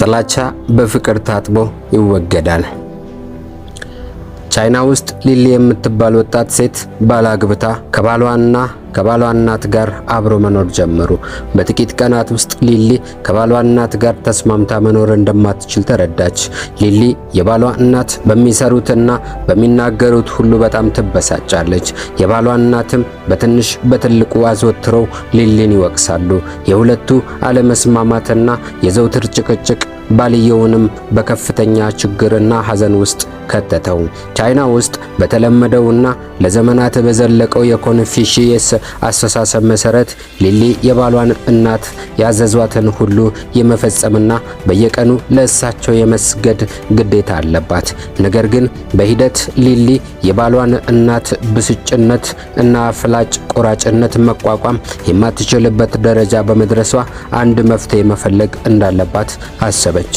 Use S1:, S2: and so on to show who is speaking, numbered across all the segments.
S1: ጥላቻ በፍቅር ታጥቦ ይወገዳል። ቻይና ውስጥ ሊሊ የምትባል ወጣት ሴት ባላግብታ ከባሏ እናት ጋር አብሮ መኖር ጀመሩ። በጥቂት ቀናት ውስጥ ሊሊ ከባሏ እናት ጋር ተስማምታ መኖር እንደማትችል ተረዳች። ሊሊ የባሏ እናት በሚሰሩትና በሚናገሩት ሁሉ በጣም ትበሳጫለች። የባሏ እናትም በትንሽ በትልቁ አዘወትረው ሊሊን ይወቅሳሉ። የሁለቱ አለመስማማትና የዘውትር ጭቅጭቅ ባልየውንም በከፍተኛ ችግርና ሐዘን ውስጥ ከተተው። ቻይና ውስጥ በተለመደውና ለዘመናት በዘለቀው የኮንፊሽየስ አስተሳሰብ መሰረት ሊሊ የባሏን እናት ያዘዟትን ሁሉ የመፈጸምና በየቀኑ ለእሳቸው የመስገድ ግዴታ አለባት። ነገር ግን በሂደት ሊሊ የባሏን እናት ብስጭነት እና ፍላጭ ቆራጭነት መቋቋም የማትችልበት ደረጃ በመድረሷ አንድ መፍትሄ መፈለግ እንዳለባት አሰበች።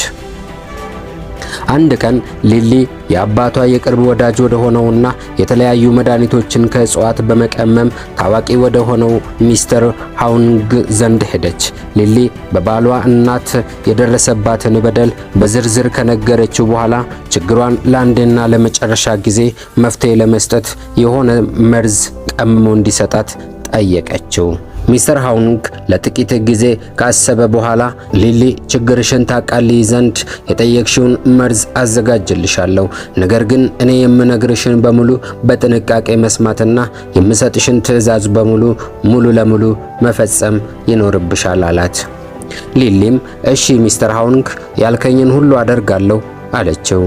S1: አንድ ቀን ሊሊ የአባቷ የቅርብ ወዳጅ ወደ ሆነውና የተለያዩ መድኃኒቶችን ከእጽዋት በመቀመም ታዋቂ ወደ ሆነው ሚስተር ሃውንግ ዘንድ ሄደች። ሊሊ በባሏ እናት የደረሰባትን በደል በዝርዝር ከነገረችው በኋላ ችግሯን ለአንዴና ለመጨረሻ ጊዜ መፍትሄ ለመስጠት የሆነ መርዝ ቀምሞ እንዲሰጣት ጠየቀችው። ሚስተር ሃውንግ ለጥቂት ጊዜ ካሰበ በኋላ ሊሊ ችግርሽን ታቃልይ ዘንድ የጠየቅሽውን መርዝ አዘጋጅልሻለሁ፣ ነገር ግን እኔ የምነግርሽን በሙሉ በጥንቃቄ መስማትና የምሰጥሽን ትዕዛዝ በሙሉ ሙሉ ለሙሉ መፈጸም ይኖርብሻል አላት። ሊሊም እሺ ሚስተር ሃውንግ ያልከኝን ሁሉ አደርጋለሁ አለችው።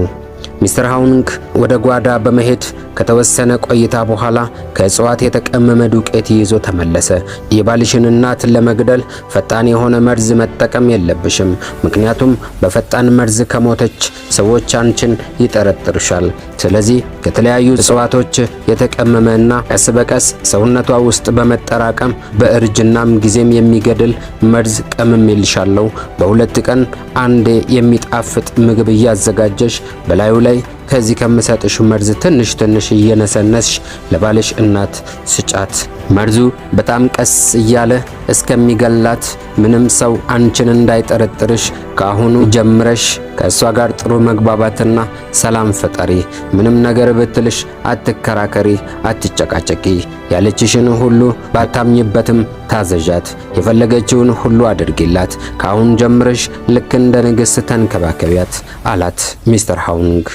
S1: ሚስተር ሃውንግ ወደ ጓዳ በመሄድ ከተወሰነ ቆይታ በኋላ ከእጽዋት የተቀመመ ዱቄት ይዞ ተመለሰ። የባልሽን እናት ለመግደል ፈጣን የሆነ መርዝ መጠቀም የለብሽም፣ ምክንያቱም በፈጣን መርዝ ከሞተች ሰዎች አንቺን ይጠረጥሩሻል። ስለዚህ ከተለያዩ እጽዋቶች የተቀመመና ቀስ በቀስ ሰውነቷ ውስጥ በመጠራቀም በእርጅናም ጊዜም የሚገድል መርዝ ቀምሜልሻለሁ። በሁለት ቀን አንዴ የሚጣፍጥ ምግብ እያዘጋጀሽ በላዩ ላይ ከዚህ ከምሰጥሽ መርዝ ትንሽ ትንሽ እየነሰነስሽ ለባልሽ እናት ስጫት። መርዙ በጣም ቀስ እያለ እስከሚገላት ምንም ሰው አንቺን እንዳይጠረጥርሽ ከአሁኑ ጀምረሽ ከእሷ ጋር ጥሩ መግባባትና ሰላም ፈጠሪ። ምንም ነገር ብትልሽ አትከራከሪ፣ አትጨቃጨቂ። ያለችሽን ሁሉ ባታምኝበትም ታዘዣት። የፈለገችውን ሁሉ አድርጊላት። ከአሁን ጀምረሽ ልክ እንደ ንግሥት ተንከባከቢያት አላት ሚስተር ሃውንግ።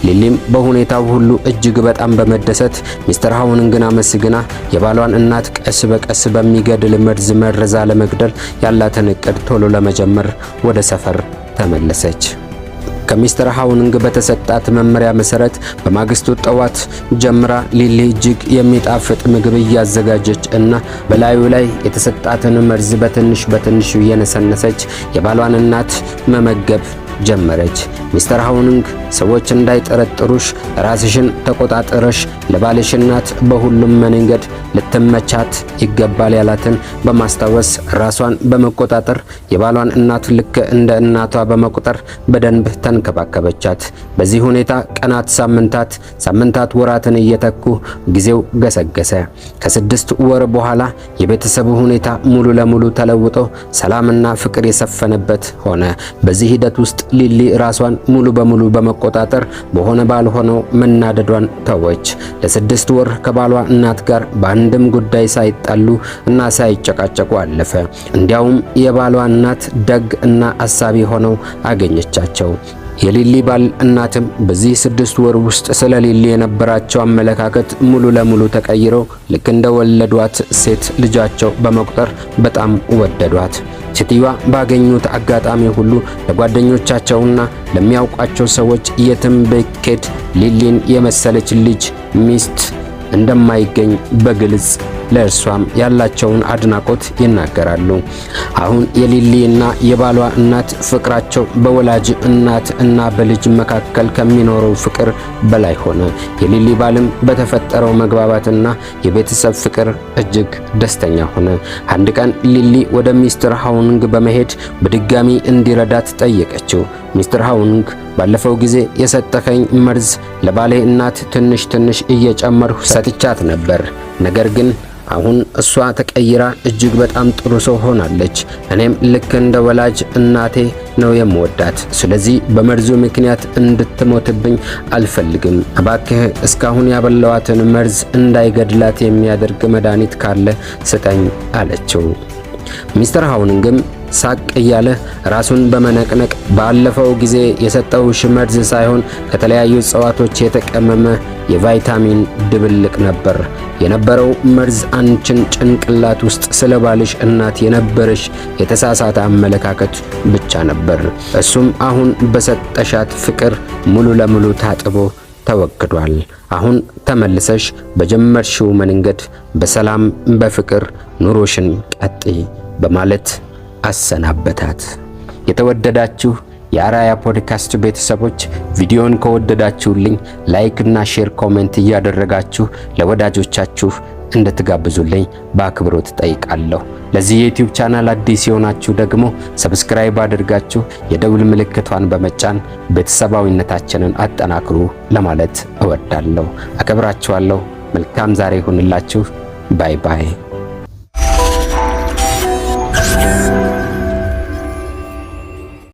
S1: ሊሊም በሁኔታው ሁሉ እጅግ በጣም በመደሰት ሚስተር ሃውንግን አመስግና የባሏን እናት ቀስ በቀስ በሚገድል መርዝ መርዛ ለመግደል ያላትን እቅድ ቶሎ ለመጀመር ወደ ሰፈር ተመለሰች። ከሚስተር ሃውንግ በተሰጣት መመሪያ መሰረት በማግስቱ ጠዋት ጀምራ ሊሊ እጅግ የሚጣፍጥ ምግብ እያዘጋጀች እና በላዩ ላይ የተሰጣትን መርዝ በትንሽ በትንሹ እየነሰነሰች የባሏን እናት መመገብ ጀመረች። ሚስተር ሃውንግ ሰዎች እንዳይጠረጥሩሽ ራስሽን ተቆጣጠረሽ ለባልሽ እናት በሁሉም መንገድ ልትመቻት ይገባል ያላትን በማስታወስ ራሷን በመቆጣጠር የባሏን እናት ልክ እንደ እናቷ በመቁጠር በደንብ ተንከባከበቻት። በዚህ ሁኔታ ቀናት፣ ሳምንታት ወራትን እየተኩ ጊዜው ገሰገሰ። ከ6 ወር በኋላ የቤተሰቡ ሁኔታ ሙሉ ለሙሉ ተለውጦ ሰላምና ፍቅር የሰፈነበት ሆነ። በዚህ ሂደት ውስጥ ሊሊ ራሷን ሙሉ በሙሉ በመቆጣጠር በሆነ ባልሆነው መናደዷን ተወች። ለ6 ወር ከባሏ እናት ጋር በአንድም ጉዳይ ሳይጣሉ እና ሳይጨቃጨቁ አለፈ። እንዲያውም የባሏ እናት ደግ እና አሳቢ ሆነው አገኘቻቸው። የሊሊ ባል እናትም በዚህ 6 ወር ውስጥ ስለ ሊሊ የነበራቸው አመለካከት ሙሉ ለሙሉ ተቀይረው ልክ እንደወለዷት ሴት ልጃቸው በመቁጠር በጣም ወደዷት። ሴትዮዋ ባገኙት አጋጣሚ ሁሉ ለጓደኞቻቸውና ለሚያውቋቸው ሰዎች የትም ብትሄድ ሊሊን የመሰለች ልጅ ሚስት እንደማይገኝ በግልጽ ለእርሷም ያላቸውን አድናቆት ይናገራሉ። አሁን የሊሊና የባሏ እናት ፍቅራቸው በወላጅ እናት እና በልጅ መካከል ከሚኖረው ፍቅር በላይ ሆነ። የሊሊ ባልም በተፈጠረው መግባባትና የቤተሰብ ፍቅር እጅግ ደስተኛ ሆነ። አንድ ቀን ሊሊ ወደ ሚስተር ሃውንግ በመሄድ በድጋሚ እንዲረዳት ጠየቀችው። ሚስተር ሃውንግ ባለፈው ጊዜ የሰጠኸኝ መርዝ ለባሌ እናት ትንሽ ትንሽ እየጨመርሁ ሰጥቻት ነበር። ነገር ግን አሁን እሷ ተቀይራ እጅግ በጣም ጥሩ ሰው ሆናለች። እኔም ልክ እንደ ወላጅ እናቴ ነው የምወዳት። ስለዚህ በመርዙ ምክንያት እንድትሞትብኝ አልፈልግም። እባክህ እስካሁን ያበላዋትን መርዝ እንዳይገድላት የሚያደርግ መድኃኒት ካለ ስጠኝ አለችው። ሚስተር ሃውንግም ሳቅ እያለ ራሱን በመነቅነቅ ባለፈው ጊዜ የሰጠውሽ መርዝ ሳይሆን ከተለያዩ እጽዋቶች የተቀመመ የቫይታሚን ድብልቅ ነበር የነበረው። መርዝ አንቺን ጭንቅላት ውስጥ ስለ ባልሽ እናት የነበረሽ የተሳሳተ አመለካከት ብቻ ነበር። እሱም አሁን በሰጠሻት ፍቅር ሙሉ ለሙሉ ታጥቦ ተወግዷል። አሁን ተመልሰሽ በጀመርሽው መንገድ በሰላም በፍቅር ኑሮሽን ቀጥይ በማለት አሰናበታት። የተወደዳችሁ የአራያ ፖድካስት ቤተሰቦች ቪዲዮን ከወደዳችሁልኝ ላይክ እና ሼር ኮሜንት እያደረጋችሁ ለወዳጆቻችሁ እንድትጋብዙልኝ በአክብሮት ጠይቃለሁ። ለዚህ የዩቲዩብ ቻናል አዲስ የሆናችሁ ደግሞ ሰብስክራይብ አድርጋችሁ የደውል ምልክቷን በመጫን ቤተሰባዊነታችንን አጠናክሩ ለማለት እወዳለሁ። አከብራችኋለሁ። መልካም ዛሬ ይሁንላችሁ። ባይ ባይ።